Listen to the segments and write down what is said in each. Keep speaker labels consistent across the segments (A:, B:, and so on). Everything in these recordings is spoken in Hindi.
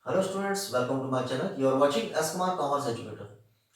A: Hello students, welcome to my channel. You are watching S Kumar commerce educator.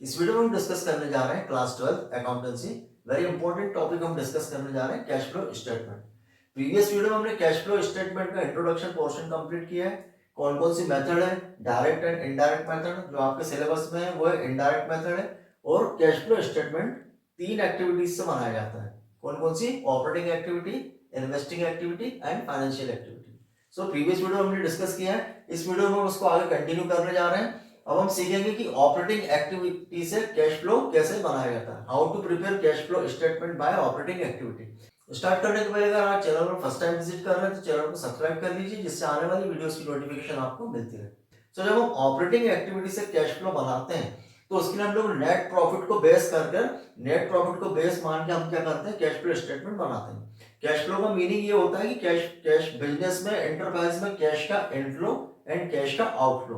A: इस वीडियो में हम डिस्कस करने जा रहे हैं class 12 accountancy. Very important topic हम डिस्कस करने जा रहे हैं cash flow statement. Previous video में हमने कैश फ्लो स्टेटमेंट का इंट्रोडक्शन पोर्शन कंप्लीट किया है। कौन कौन सी मेथड है, डायरेक्ट एंड इनडायरेक्ट मेथड जो आपके सिलेबस में है वो है इनडायरेक्ट मेथड है। और कैश फ्लो स्टेटमेंट तीन एक्टिविटीज से बनाया जाता है। कौन कौन सी? Operating activity, investing activity and financial activity. So previous video हमने डिस्कस किया है, इस वीडियो में हम उसको आगे कंटिन्यू करने जा रहे हैं। अब हम सीखेंगे कि ऑपरेटिंग एक्टिविटी से कैश फ्लो कैसे बनाया जाता है, how to prepare cash flow statement by operating activity. Start करने के पहले अगर आप चैनल पर फर्स्ट टाइम विजिट कर रहे हैं तो चैनल को सब्सक्राइब कर लीजिए, जिससे आने वाली वीडियोस की नोटिफिकेशन आपको मिलती रहे। तो जब हम ऑपरेटिंग एक्टिविटी से कैश फ्लो बनाते हैं तो उसके लिए हम लोग नेट प्रॉफिट को बेस करके, नेट प्रॉफिट को बेस मान के हम क्या करते हैं, कैश फ्लो स्टेटमेंट बनाते हैं। कैश फ्लो का मीनिंग ये होता है कि कैश बिजनेस में, एंटरप्राइज में कैश का इनफ्लो एंड कैश का आउटफ्लो।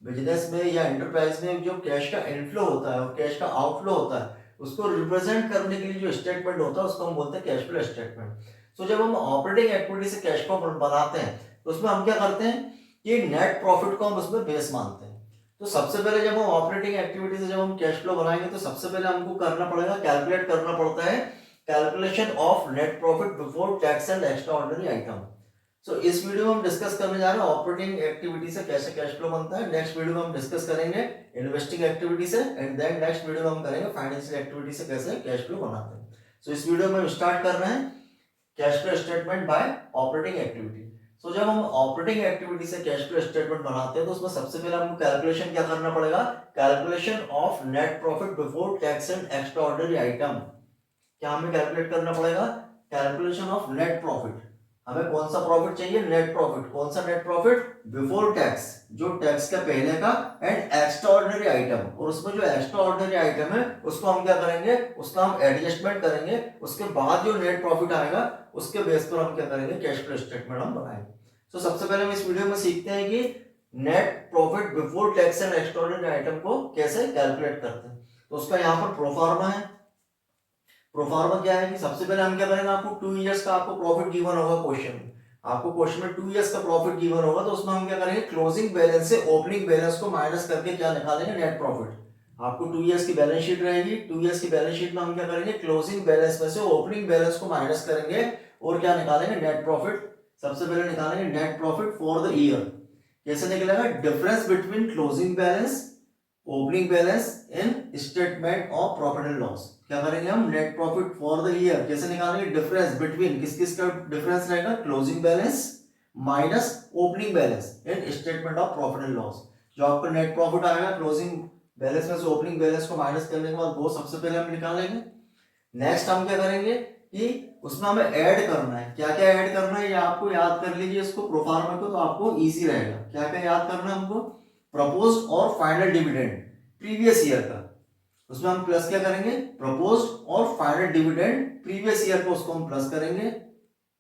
A: बिजनेस में या एंटरप्राइज में जो कैश का इनफ्लो होता है और कैश का आउटफ्लो होता है उसको रिप्रेजेंट करने के लिए जो स्टेटमेंट होता है उसको हम बोलते हैं कैश फ्लो स्टेटमेंट। सो जब हम ऑपरेटिंग एक्टिविटी से कैश फ्लो बनाते हैं तो उसमें हम क्या करते हैं कि नेट प्रॉफिट को हम उसमें बेस मानते हैं। तो सबसे पहले जब हम ऑपरेटिंग एक्टिविटी से जब हम कैश फ्लो बनाएंगे तो सबसे पहले हमको करना पड़ेगा, कैलकुलेट करना पड़ता है calculation of net profit before tax and extra ordinary item. So इस वीडियो में हम डिस्कस करने जा रहे हैं ऑपरेटिंग एक्टिविटी से कैसे कैश फ्लो बनता है। नेक्स्ट वीडियो में हम डिस्कस करेंगे इन्वेस्टिंग एक्टिविटी से, एंड देन नेक्स्ट वीडियो में हम करेंगे फाइनेंशियल एक्टिविटी से कैसे कैश फ्लो बनाते हैं। सो इस वीडियो में हम स्टार्ट कर रहे हैं cash flow statement by operating activity. So जब हम ऑपरेटिंग एक्टिविटी से कैश फ्लो स्टेटमेंट बनाते हैं तो उसमें सबसे पहले हमको कैलकुलेशन क्या करना पड़ेगा, calculation of net profit before tax and extra ordinary item. क्या हमें कैलकुलेट करना पड़ेगा, कैलकुलेशन ऑफ नेट प्रॉफिट। हमें कौन सा प्रॉफिट चाहिए, नेट प्रॉफिट। कौन सा नेट प्रॉफिट? बिफोर टैक्स, जो टैक्स का पहले का, एंड एक्स्ट्रा ऑर्डिनरी आइटम। और उसमें जो एक्स्ट्रा ऑर्डिनरी आइटम है उसको हम क्या करेंगे, उसका हम एडजस्टमेंट करेंगे। उसके बाद जो नेट प्रॉफिट आएगा उसके बेस पर हम क्या करेंगे, कैश फ्लो स्टेटमेंट हम बनाएंगे। तो सबसे पहले हम इस वीडियो में सीखते हैं कि net profit before tax and extra ordinary item को कैसे कैलकुलेट करते हैं। तो उसका यहाँ पर प्रोफार्मा है। प्रोफार्मा क्या है कि सबसे पहले हम क्या करेंगे, आपको 2 इयर्स का आपको प्रॉफिट गिवन होगा क्वेश्चन में। आपको क्वेश्चन में 2 इयर्स का प्रॉफिट गिवन होगा तो उसमें हम क्या करेंगे, क्लोजिंग बैलेंस से ओपनिंग बैलेंस को माइनस करके क्या निकालेंगे, नेट प्रॉफिट। आपको 2 इयर्स की बैलेंस शीट रहेगी। 2 इयर्स की बैलेंस शीट में हम क्या करेंगे, क्लोजिंग बैलेंस में से ओपनिंग बैलेंस को माइनस करेंगे और क्या निकालेंगे, नेट प्रॉफिट। सबसे पहले निकालेंगे net profit for the year. कैसे निकलेगा, difference between closing balance, opening balance in statement of profit and loss. क्या करेंगे हम, net profit for the year. कैसे निकालेंगे, डिफरेंस बिटवीन, किस किस का डिफरेंस रहेगा, closing balance minus opening balance in statement of profit and loss. जो आपका नेट प्रॉफिट आएगा क्लोजिंग बैलेंस में से ओपनिंग बैलेंस को माइनस करने के बाद वो सबसे पहले हम निकालेंगे। नेक्स्ट हम क्या करेंगे कि उसमें हमें ऐड करना है। क्या क्या ऐड करना है ये आपको याद कर लीजिए इसको, प्रोफार्मा को, तो आपको इजी रहेगा। क्या क्या याद करना है हमको, प्रपोज्ड और फाइनल डिविडेंड प्रीवियस ईयर का, उसमें हम प्लस क्या करेंगे, प्रपोज्ड और फाइनल डिविडेंड प्रीवियस ईयर को, उसको हम प्लस करेंगे।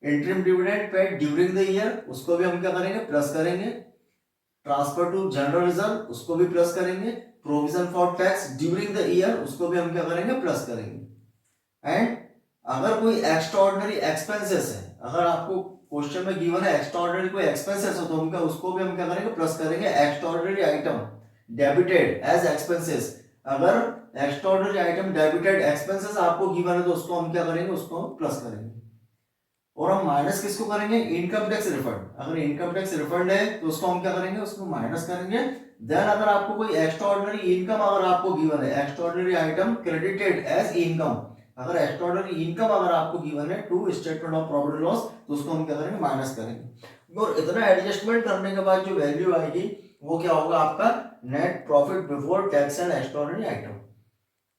A: Interim dividend paid during the year, उसको भी हम क्या करेंगे, प्लस करेंगे। ट्रांसफर टू जनरल रिजर्व, उसको भी प्लस करेंगे। Provision for tax during the year, उसको भी हम क्या करेंगे, प्लस करेंगे। एंड अगर कोई एक्स्ट्रा ऑर्डिनरी एक्सपेंसेस है, अगर आपको क्वेश्चन में गिवन है एक्स्ट्रा ऑर्डिनरी कोई एक्सपेंसेस हो तो हम क्या, उसको भी हम क्या करेंगे, प्लस करेंगे। Extra ordinary item debited as expenses, अगर extra ordinary item debited expenses आपको गिवन है तो उसको हम क्या करेंगे, उसको हम प्लस करेंगे। और हम माइनस किसको करेंगे, इनकम टैक्स रिफंड। अगर इनकम टैक्स रिफंड है तो उसको हम क्या करेंगे, उसको माइनस करेंगे। देन अगर आपको कोई एक्स्ट्रा ऑर्डिनरी इनकम अगर आपको गिवन है, extra ordinary item credited as income, अगर एक्स्ट्रा ऑर्डिनरी इनकम अगर आपको गिवन है to statement of profit and loss तो उसको हम क्या करेंगे, माइनस करेंगे। और इतना एडजस्टमेंट करने के बाद जो वैल्यू आएगी वो क्या होगा, आपका net profit before tax and extra ordinary item.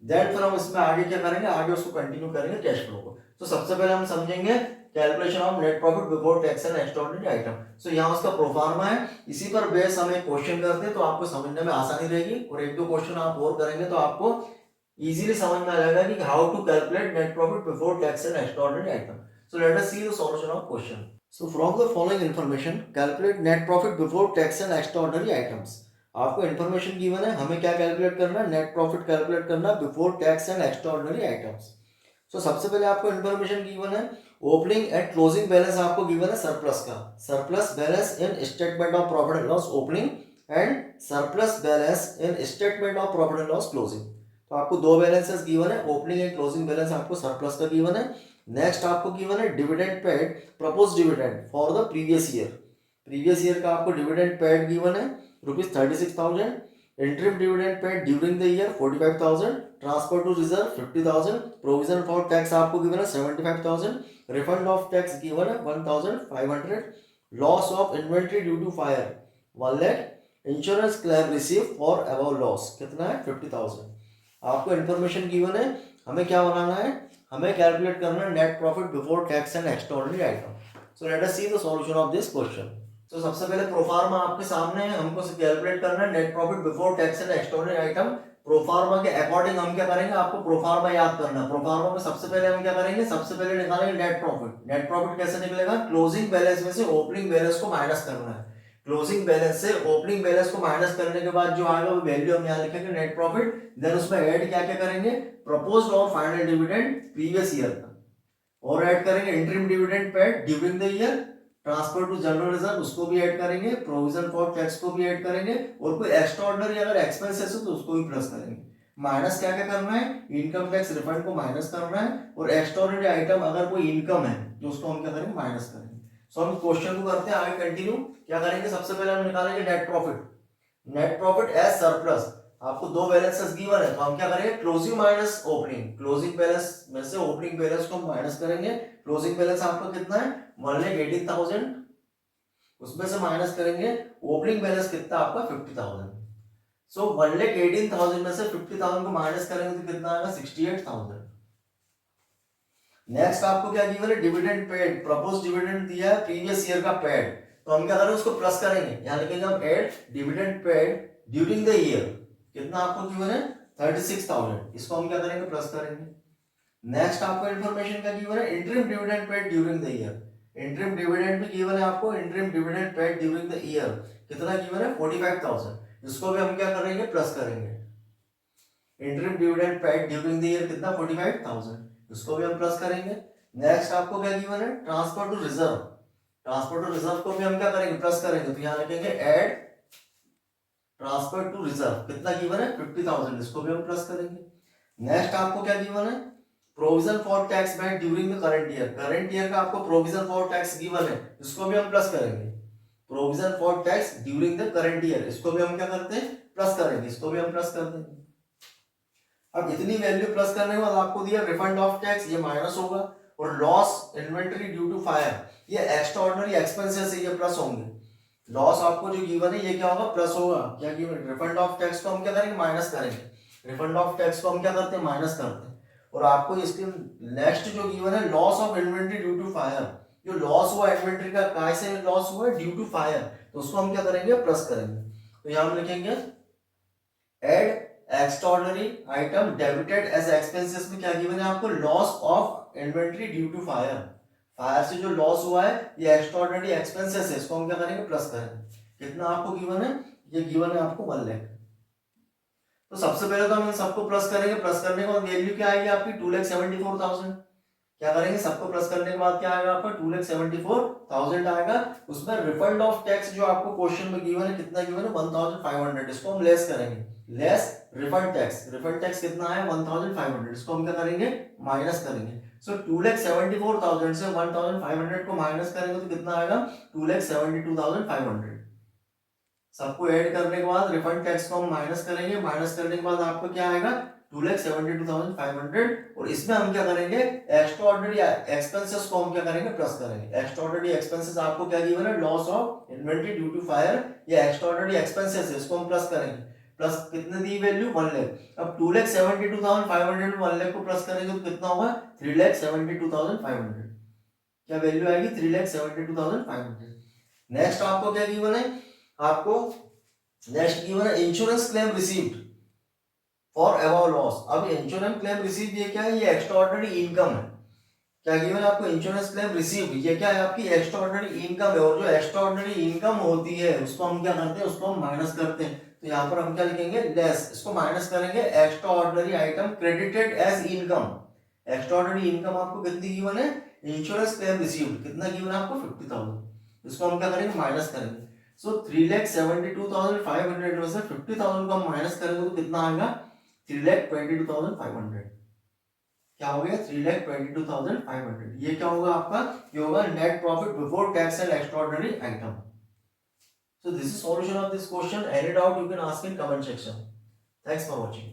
A: Then फिर हम इसमें आगे क्या करेंगे, आगे उसको कंटिन्यू करेंगे कैश फ्लो को। तो सबसे पहले हम समझेंगे calculation of net profit before tax and extraordinary item. So यहाँ उसका प्रोफार्मा है, इसी पर बेस हम एक क्वेश्चन करते हैं तो आपको समझने में आसानी रहेगी। और एक दो क्वेश्चन आप और करेंगे तो आपको इजीली समझ में आ जाएगा कि how to calculate net profit before tax and extraordinary item. So let us see the solution of question. So from the following information calculate net profit before tax and extraordinary items. आपको इन्फॉर्मेशन गिवन है, हमें क्या कैलकुलेट करना है, नेट प्रॉफिट कैलकुलेट करना before tax and extraordinary items. So सबसे पहले आपको इन्फॉर्मेशन गिवन है, ओपनिंग एंड क्लोजिंग बैलेंस आपको गिवन है सरप्लस का, surplus balance in statement of profit and loss opening and surplus balance in statement of profit and loss closing. तो आपको दो बैलेंसेस गिवन है, ओपनिंग एंड क्लोजिंग बैलेंस आपको सरप्लस का गिवन है। नेक्स्ट आपको गिवन है dividend paid, propose dividend for the previous year. Previous year का आपको डिविडेंड पेड गिवन है ₹36,000, interim dividend paid during the year 45,000, transfer to reserve 50,000, provision for tax आपको गिवन है 75,000, रिफंड ऑफ टैक्स गिवन है 1,500, loss of inventory due to fire 1 lakh, insurance claim receive for above loss कितना है 50,000। आपको इन्फॉर्मेशन गिवन है, हमें क्या बनाना है, हमें कैलकुलेट करना है net profit before tax and extraordinary item. So let us see the solution of this question. तो सबसे पहले प्रोफार्मा आपके सामने है, हमको कैलकुलेट करना है net profit before tax and extraordinary item. Proforma के अकॉर्डिंग हम क्या करेंगे, आपको प्रोफार्मा याद करना है। प्रोफार्मा में सबसे पहले हम क्या करेंगे, सबसे पहले निकालेंगे नेट प्रॉफिट। नेट प्रॉफिट कैसे निकलेगा, क्लोजिंग बैलेंस में से ओपनिंग बैलेंस को माइनस करना है। क्लोजिंग बैलेंस से ओपनिंग बैलेंस को माइनस करने के बाद जो आएगा वो वैल्यू हम यहाँ लिखेंगे नेट प्रॉफिट। देन उसमें ऐड क्या क्या करेंगे, प्रपोज्ड और फाइनल डिविडेंड प्रीवियस ईयर का, और ऐड करेंगे interim dividend paid during the year, transfer to general reserve उसको भी ऐड करेंगे, प्रोविजन फॉर टैक्स को भी ऐड करेंगे, और कोई एक्स्ट्राऑर्डिनरी अगर एक्सपेंसेस हो तो उसको भी प्लस करेंगे। माइनस क्या क्या करना है, इनकम टैक्स रिफंड को माइनस करना है, और एक्स्ट्राऑर्डिनरी आइटम अगर कोई इनकम है तो उसको हम क्या करेंगे, माइनस करेंगे। सो हम क्वेश्चन को करते हैं आगे कंटिन्यू। क्या करेंगे, सबसे पहले हम निकालेंगे net profit. Net profit as surplus, आपको दो बैलेंसेस गिवन है तो हम क्या करेंगे, closing minus opening. Closing balance में से ओपनिंग बैलेंस को हम माइनस करेंगे। क्लोजिंग बैलेंस आपका कितना है 1,18,000, उसमें से माइनस करेंगे ओपनिंग बैलेंस कितना आपका 50,000। सो 1,18,000 में से 50,000 को माइनस करेंगे तो कितना आएगा 68,000। नेक्स्ट आपको क्या गिवन है, डिविडेंड पेड, प्रपोज डिविडेंड दिया है प्रीवियस ईयर का पेड, तो हम क्या करेंगे उसको प्लस करेंगे। यहां लिखेंगे हम add dividend paid during the year, कितना आपको गिवन है 36,000, इसको हम क्या करेंगे प्लस करेंगे। नेक्स्ट आपको इंफॉर्मेशन क्या गिवन है, interim dividend paid during the year. Interim dividend भी गिवन है आपको, interim dividend paid during the year कितना गिवन है 45,000, इसको भी हम क्या करेंगे प्लस करेंगे। Interim dividend paid during the year कितना 45,000, इसको भी हम प्लस करेंगे। नेक्स्ट आपको क्या गिवन है, transfer to reserve. Transfer to reserve को भी हम क्या करेंगे प्लस करेंगे, तो यहां लिखेंगे ऐड ट्रांसफर टू रिजर्व कितना गिवन है 50,000, इसको भी हम प्लस करेंगे। नेक्स्ट आपको क्या गिवन है, provision for tax made during the current year. Current year का आपको प्रोविजन फॉर टैक्स गिवन है, इसको भी हम प्लस करेंगे। Provision for tax during the current year, इसको भी हम क्या करते हैं प्लस करेंगे, इसको भी हम प्लस कर देंगे। अब इतनी वैल्यू प्लस करने के बाद आपको दिया रिफंड ऑफ टैक्स, ये माइनस होगा, और loss inventory due to fire, ये एक्स्ट्राऑर्डिनरी एक्सपेंसेस है, ये प्लस होंगे। लॉस आपको जो गिवन है ये क्या होगा प्लस होगा। क्या गिवन, रिफंड ऑफ टैक्स को हम क्या करेंगे माइनस करेंगे। रिफंड ऑफ टैक्स को हम क्या करते हैं माइनस करते हैं। और आपको इसके नेक्स्ट जो गिवन है loss of inventory due to fire, जो लॉस हुआ इन्वेंटरी का काय से लॉस हुआ ड्यू टू फायर, तो उसको हम क्या करेंगे प्लस करेंगे। तो यहां हम लिखेंगे add extraordinary item debited as expenses में क्या गिवन है आपको, loss of inventory due to fire. Fire से जो लॉस हुआ है ये एक्स्ट्राऑर्डिनरी एक्सपेंसेस है, इसको हम क्या करेंगे प्लस करेंगे। कितना आपको गिवन है, ये गिवन है आपको 1 लाख। तो सबसे पहले तो हम इन सबको प्लस करेंगे, प्लस करने के बाद वैल्यू क्या आएगी आपकी 2,74,000। क्या करेंगे, सबको प्लस करने के बाद क्या आएगा आपका 2,74,000 आएगा। उसमें रिफंड ऑफ टैक्स जो आपको क्वेश्चन में गिवन है कितना गिवन है 1,500, इसको हम लेस करेंगे। Less refund tax, refund tax कितना है 1,500, इसको हम क्या करेंगे माइनस करेंगे। सो 2,74,000 से 1,500 को माइनस करेंगे तो कितना आएगा 2,72,500। सबको ऐड करने के बाद रिफंड टैक्स को हम माइनस करेंगे, माइनस करने के बाद आपको क्या आएगा 2,72,500, और इसमें हम क्या करेंगे एक्स्ट्राऑर्डिनरी एक्सपेंसेस को हम क्या करेंगे प्लस करेंगे। एक्स्ट्राऑर्डिनरी एक्सपेंसेस आपको क्या गिवन है, loss of inventory due to fire, ये एक्स्ट्राऑर्डिनरी एक्सपेंसेस है, इसको हम प्लस करेंगे। प्लस कितने दी वैल्यू 1 लाख। अब 2,72,500 1 लाख को प्लस करेंगे तो कितना होगा 3,72,500। क्या वैल्यू आएगी 3,72,500। नेक्स्ट आपको क्या गिवन है, आपको नेक्स्ट गिवन है insurance claim received for above loss. अब इंश्योरेंस क्लेम रिसीव ये क्या है, ये एक्स्ट्राऑर्डिनरी इनकम है। क्या गिवन आपको इंश्योरेंस क्लेम रिसीव, ये क्या है आपकी एक्स्ट्राऑर्डिनरी इनकम है, और जो एक्स्ट्राऑर्डिनरी इनकम होती है उसको हम क्या करते हैं उसको हम माइनस करते हैं। तो यहाँ पर हम क्या लिखेंगे लेस, इसको माइनस करेंगे। Extraordinary item credited as income, extraordinary income आपको कितनी गिवन है, इंश्योरेंस क्लेम रिसीव्ड कितना गिवन है आपको 50,000, इसको हम क्या करेंगे माइनस करेंगे। सो 3,72,500 में से 50,000 को हम माइनस करेंगे तो कितना आएगा 3,22,500। क्या हो गया 3,22,500। ये क्या होगा आपका, ये होगा net profit before tax and extraordinary item. So this is solution of this question. Any doubt you can ask in comment section. Thanks for watching.